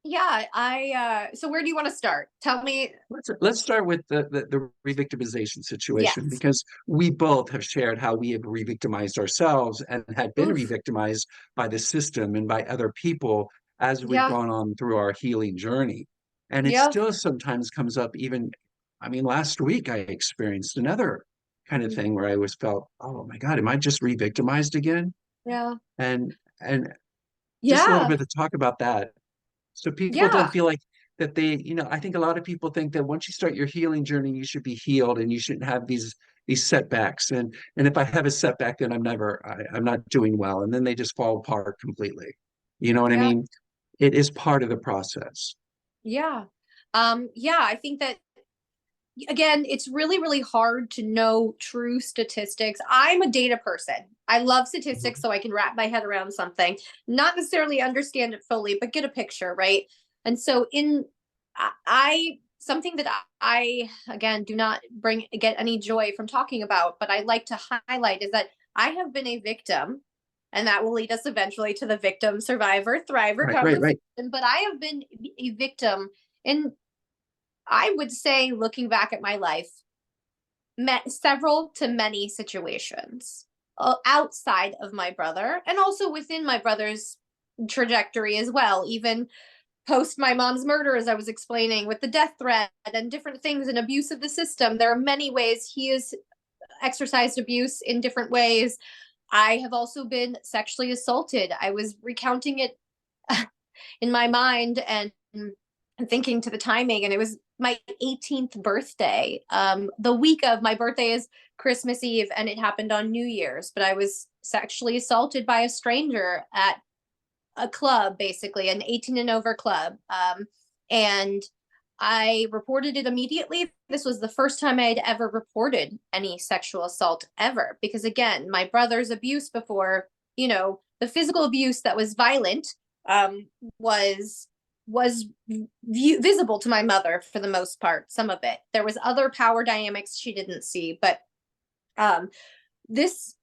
Yeah, so where do you want to start? Tell me. Let's start with the re-victimization situation Yes. because we both have shared how we have re-victimized ourselves and had been Oof. re-victimized by the system and by other people as we've Yeah. gone on through our healing journey. And it Yep. still sometimes comes up even, I mean, last week I experienced another kind of thing where I was felt, oh my God, am I just re-victimized again? Yeah. And just a little Yeah. bit to talk about that so people don't Yeah. feel like that I think a lot of people think that once you start your healing journey, you should be healed and you shouldn't have these setbacks. And if I have a setback, then I'm not doing well. And then they just fall apart completely. You know what I Yeah. mean? It is part of the process. Yeah. Yeah, I think that again, it's really, really hard to know true statistics. I'm a data person. I love statistics Mhm. so I can wrap my head around something, not necessarily understand it fully, but get a picture, right? And so in I something that I again do not get any joy from talking about, but I like to highlight is that I have been a victim, and that will lead us eventually to the victim survivor thriver Right, right, conversation. right. But I have been a victim in, I would say, looking back at my life, met several to many situations outside of my brother and also within my brother's trajectory as well, even post my mom's murder, as I was explaining, with the death threat and different things and abuse of the system. There are many ways he has exercised abuse in different ways. I have also been sexually assaulted. I was recounting it in my mind and thinking to the timing, and it was my 18th birthday. The week of my birthday is Christmas Eve, and it happened on New Year's, but I was sexually assaulted by a stranger at a club, basically an 18 and over club. And I reported it immediately. This was the first time I had ever reported any sexual assault ever, because again, my brother's abuse before, the physical abuse that was violent, was visible to my mother for the most part. Some of it, there was other power dynamics she didn't see, but this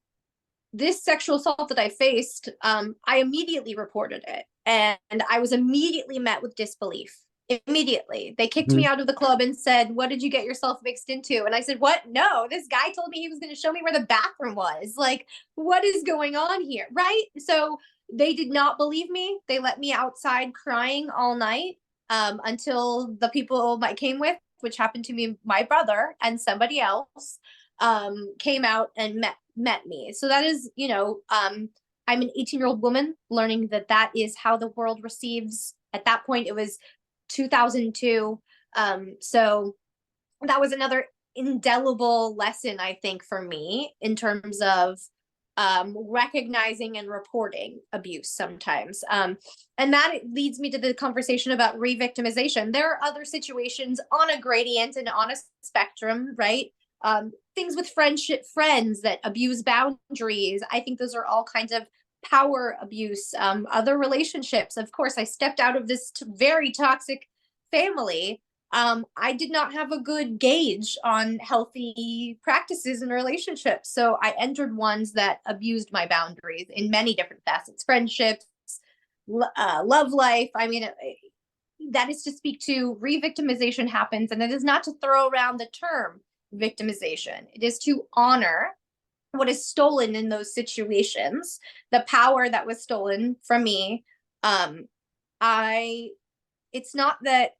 sexual assault that I faced, I immediately reported it, and I was immediately met with disbelief. Immediately, they kicked me out of the club and said, "What did you get yourself mixed into?" And I said, "What? No, this guy told me he was going to show me where the bathroom was. Like, what is going on here?" Right? So they did not believe me. They let me outside crying all night, until the people I came with, which happened to be my brother and somebody else, came out and met me. So that is, I'm an 18-year-old woman learning that is how the world receives. At that point, it was 2002. So that was another indelible lesson, I think, for me in terms of recognizing and reporting abuse sometimes. And that leads me to the conversation about re-victimization. There are other situations on a gradient and on a spectrum, right? Things with friends that abuse boundaries. I think those are all kinds of power abuse. Other relationships. Of course, I stepped out of this very toxic family. I did not have a good gauge on healthy practices and relationships. So I entered ones that abused my boundaries in many different facets, friendships, love life. I mean, that is to speak to re-victimization happens. And it is not to throw around the term victimization. It is to honor what is stolen in those situations, the power that was stolen from me. It's not that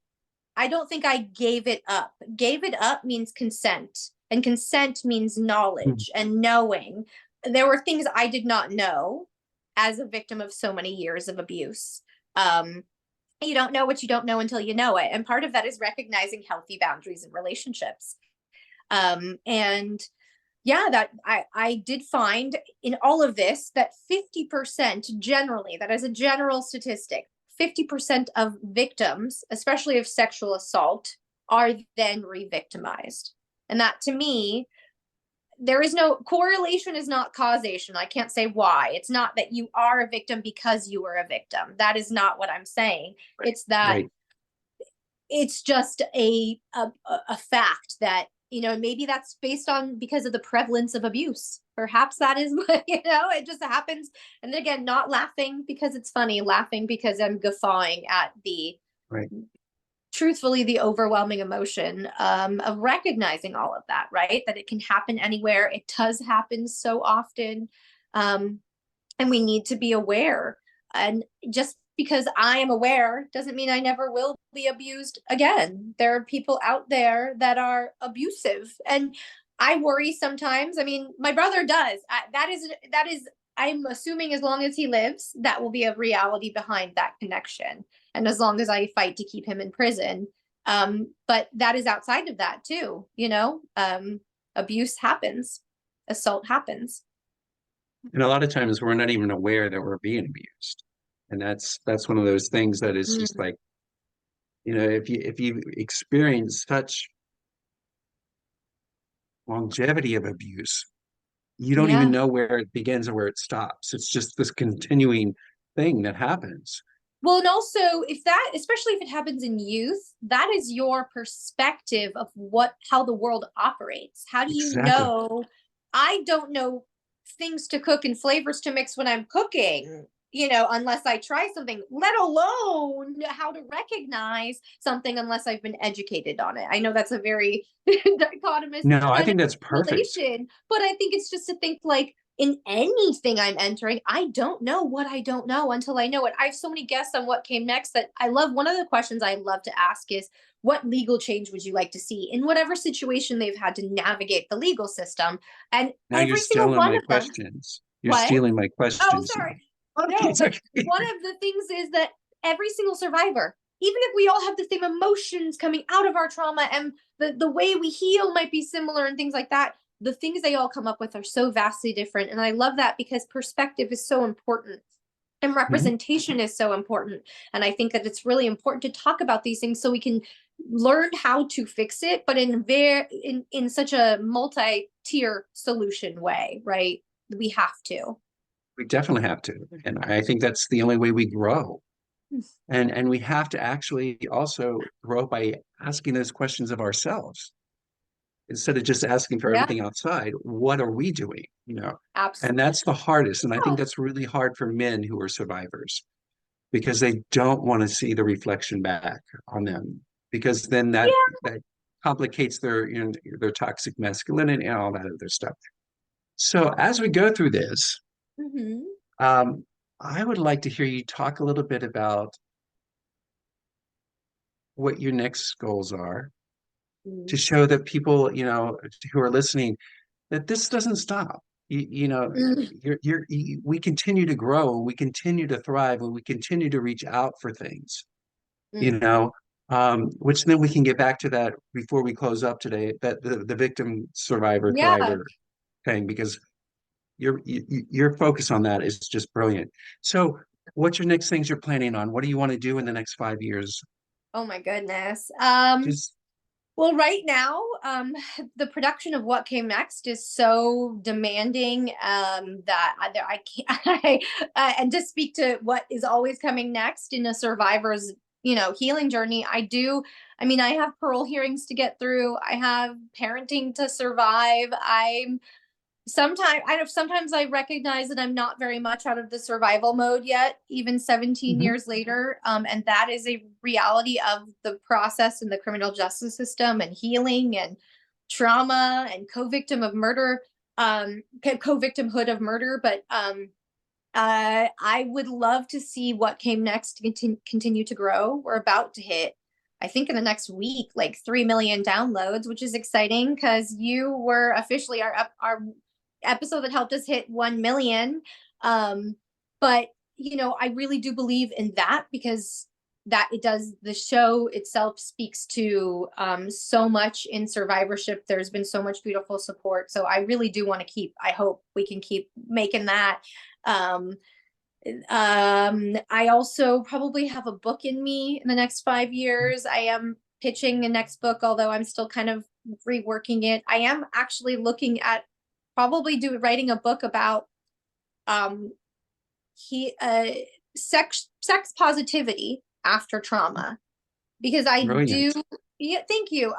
I don't think I gave it up. Gave it up means consent, and consent means knowledge and knowing. There were things I did not know as a victim of so many years of abuse. You don't know what you don't know until you know it. And part of that is recognizing healthy boundaries in relationships. And yeah, that I did find in all of this that 50% generally, that is a general statistic, 50% of victims, especially of sexual assault, are then re-victimized. And that, to me, there is no correlation, is not causation. I can't say why. It's not that you are a victim because you were a victim. That is not what I'm saying. Right. It's that it's just a fact that, maybe that's based on because of the prevalence of abuse. Perhaps that is what, it just happens. And again, not laughing because it's funny, laughing because I'm guffawing at the, truthfully, the overwhelming emotion of recognizing all of that, right? That it can happen anywhere. It does happen so often. And we need to be aware. And just because I am aware doesn't mean I never will be abused again. There are people out there that are abusive, and I worry sometimes. I mean, my brother does. That is, I'm assuming as long as he lives, that will be a reality behind that connection. And as long as I fight to keep him in prison. But that is outside of that too, abuse happens, assault happens. And a lot of times we're not even aware that we're being abused. And that's one of those things that is just like, if you experience such longevity of abuse, you don't even know where it begins or where it stops. It's just this continuing thing that happens. Well, and also especially if it happens in youth, that is your perspective of how the world operates. How do you know? I don't know things to cook and flavors to mix when I'm cooking, unless I try something, let alone how to recognize something unless I've been educated on it. I know that's a very dichotomous. No, I think that's perfect. But I think it's just to think like, in anything I'm entering, I don't know what I don't know until I know it. I have so many guests on what came next that I love. One of the questions I love to ask is, what legal change would you like to see in whatever situation they've had to navigate the legal system? And Now you're every single stealing one my of them, questions. You're what? stealing my Oh, questions sorry. now. Okay, No, it's but okay. one of the things is that every single survivor, even if we all have the same emotions coming out of our trauma and the way we heal might be similar and things like that, the things they all come up with are so vastly different. And I love that because perspective is so important and Mhm. representation is so important. And I think that it's really important to talk about these things so we can learn how to fix it, but in such a multi-tier solution way, right? We have to. We definitely have to. And I think that's the only way we grow. And we have to actually also grow by asking those questions of ourselves instead of just asking for Yeah, everything outside. What are we doing? And absolutely. that's the hardest. And I think Oh, that's really hard for men who are survivors because they don't want to see the reflection back on them because then yeah. that complicates their toxic masculinity and all that other stuff. So as we go through this, Hmm. um, I would like to hear you talk a little bit about what your next goals are to show that people, who are listening, that this doesn't stop. We continue to grow, we continue to thrive, and we continue to reach out for things, you Mm-hmm. know, which then we can get back to that before we close up today, that the victim survivor Yeah. thriver thing, because your focus on that is just brilliant. So what's your next things you're planning on? What do you want to do in the next 5 years? Oh my goodness. Just Well, right now, the production of what came next is so demanding that I can't. And to speak to what is always coming next in a survivor's, healing journey, I do. I mean, I have parole hearings to get through. I have parenting to survive. Sometimes I recognize that I'm not very much out of the survival mode yet, even 17 Mhm. years later. And that is a reality of the process in the criminal justice system and healing and trauma and co-victim of murder, co-victimhood of murder. But I would love to see what came next to continue to grow. We're about to hit, I think, in the next week, like 3 million downloads, which is exciting because you were officially our episode that helped us hit 1 million. But I really do believe in that because that it does, the show itself speaks to so much in survivorship. There's been so much beautiful support, so I really do want to I hope we can keep making that. um I also probably have a book in me in the next 5 years. I am pitching a next book, although I'm still kind of reworking it. I am actually looking at probably writing a book about um he sex positivity after trauma, because I do. Brilliant. Yeah, thank you.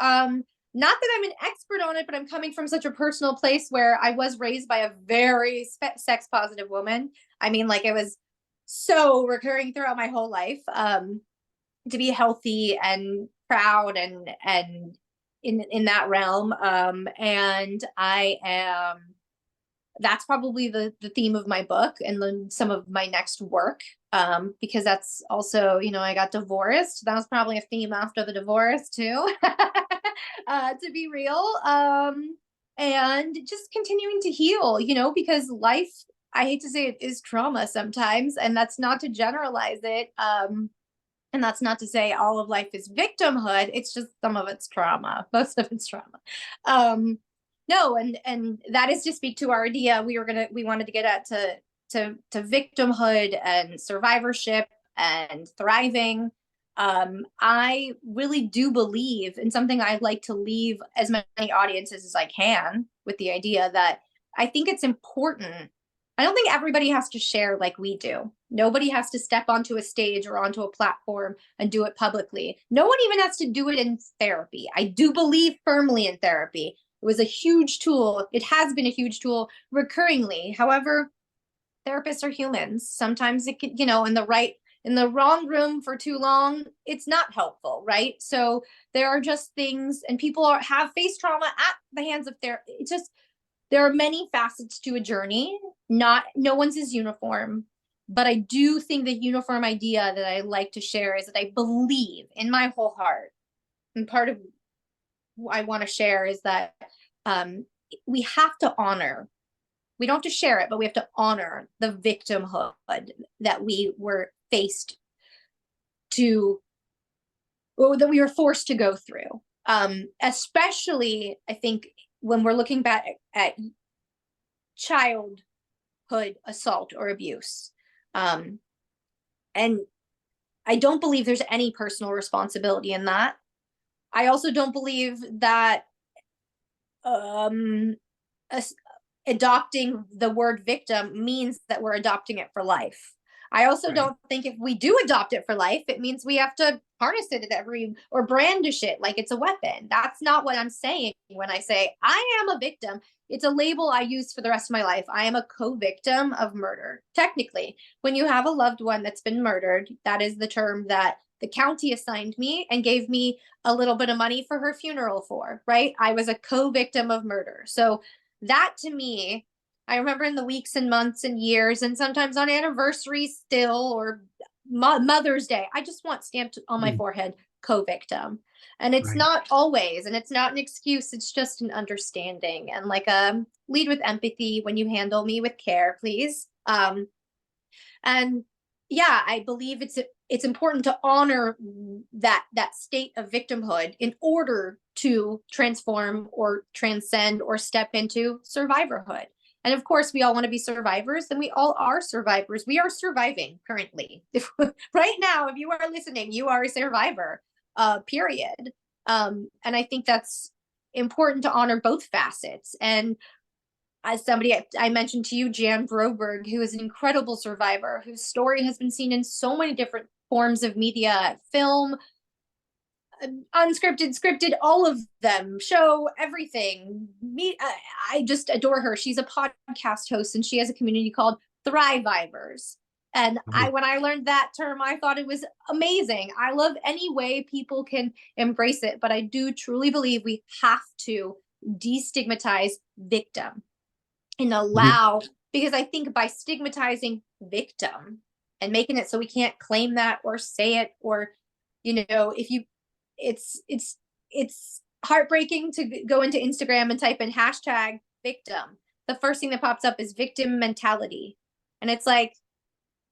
Not that I'm an expert on it, but I'm coming from such a personal place where I was raised by a very sex positive woman. I mean, like, it was so recurring throughout my whole life. To be healthy and proud and in that realm. And I am that's probably the theme of my book and then some of my next work, because that's also, I got divorced. That was probably a theme after the divorce too. To be real. And just continuing to heal, because life, I hate to say it, is trauma sometimes, and that's not to generalize it. And that's not to say all of life is victimhood. It's just some of it's trauma. Most of it's trauma. Um, no, and that is to speak to our idea. We wanted to get at to victimhood and survivorship and thriving. I really do believe in something. I'd like to leave as many audiences as I can with the idea that I think it's important. I don't think everybody has to share like we do. Nobody has to step onto a stage or onto a platform and do it publicly. No one even has to do it in therapy. I do believe firmly in therapy. It was a huge tool. It has been a huge tool recurringly. However, therapists are humans. Sometimes it can, in the wrong room for too long, it's not helpful, right? So there are just things, and people have faced trauma at the hands of therapy. It's just, there are many facets to a journey, no one's is uniform, but I do think the uniform idea that I like to share is that I believe in my whole heart, and part of what I want to share is that we have to honor, we don't have to share it, but we have to honor the victimhood that we were faced to, or that we were forced to go through. Especially, I think, when we're looking back at childhood assault or abuse. And I don't believe there's any personal responsibility in that. I also don't believe that adopting the word victim means that we're adopting it for life. I also don't think if we do adopt it for life, it means we have to harness it at or brandish it like it's a weapon. That's not what I'm saying when I say I am a victim. It's a label I use for the rest of my life. I am a co-victim of murder. Technically, when you have a loved one that's been murdered, that is the term that the county assigned me and gave me a little bit of money for her funeral for, right? I was a co-victim of murder. So that, to me, I remember in the weeks and months and years, and sometimes on anniversaries still, or Mother's Day, I just want stamped on my forehead, co-victim. And it's not always, and it's not an excuse. It's just an understanding, and like lead with empathy when you handle me with care, please. And yeah, I believe it's important to honor that state of victimhood in order to transform or transcend or step into survivorhood. And of course, we all want to be survivors, and we all are survivors. We are surviving currently. Right now, if you are listening, you are a survivor, period. And I think that's important to honor both facets. And as somebody I mentioned to you, Jan Broberg, who is an incredible survivor, whose story has been seen in so many different forms of media, film, unscripted, scripted, all of them, show, everything. I just adore her. She's a podcast host, and she has a community called Thrivivors. And when I learned that term, I thought it was amazing. I love any way people can embrace it, but I do truly believe we have to destigmatize victim and allow, because I think by stigmatizing victim and making it so we can't claim that or say it, or, if you, it's heartbreaking to go into Instagram and type in hashtag victim. The first thing that pops up is victim mentality. And it's like,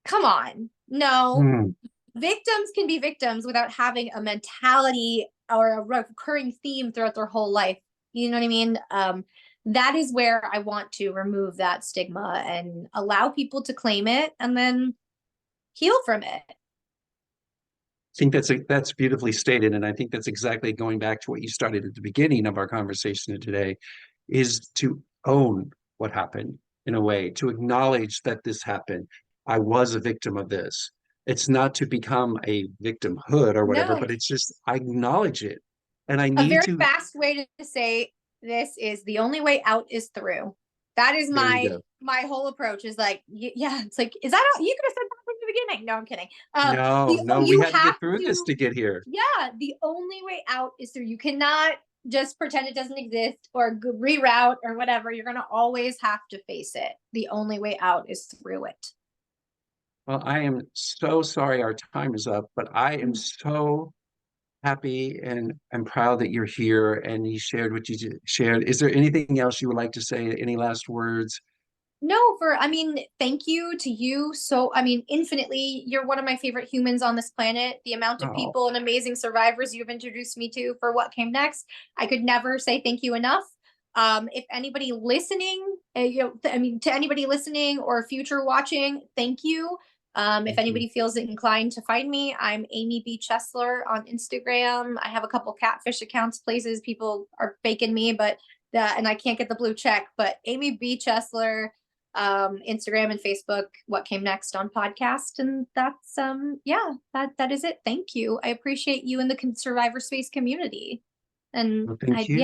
come on, no. Victims can be victims without having a mentality or a recurring theme throughout their whole life. You know what I mean? That is where I want to remove that stigma and allow people to claim it and then heal from it. I think that's beautifully stated, and I think that's exactly going back to what you started at the beginning of our conversation today, is to own what happened, in a way, to acknowledge that this happened. I was a victim of this. It's not to become a victimhood or whatever, but it's just I acknowledge it, and I need a very fast way to say this is the only way out is through. That is my whole approach, is like, yeah, it's like, is that all you could have said that from the beginning? No, I'm kidding. No, we had to get through this to get here. Yeah, the only way out is through. You cannot just pretend it doesn't exist or reroute or whatever. You're going to always have to face it. The only way out is through it. Well, I am so sorry our time is up, but I am so happy and I'm proud that you're here and you shared what you shared. Is there anything else you would like to say? Any last words? No, thank you to you. So, infinitely, you're one of my favorite humans on this planet. The amount of people and amazing survivors you've introduced me to for what came next, I could never say thank you enough. If anybody listening, to anybody listening or future watching, thank you. If anybody feels inclined to find me, I'm Amy B. Chesler on Instagram. I have a couple catfish accounts, places people are faking me, but and I can't get the blue check, but Amy B. Chesler, Instagram and Facebook, What Came Next on podcast. And that's, that is it. Thank you. I appreciate you in the survivor space community. And thank you.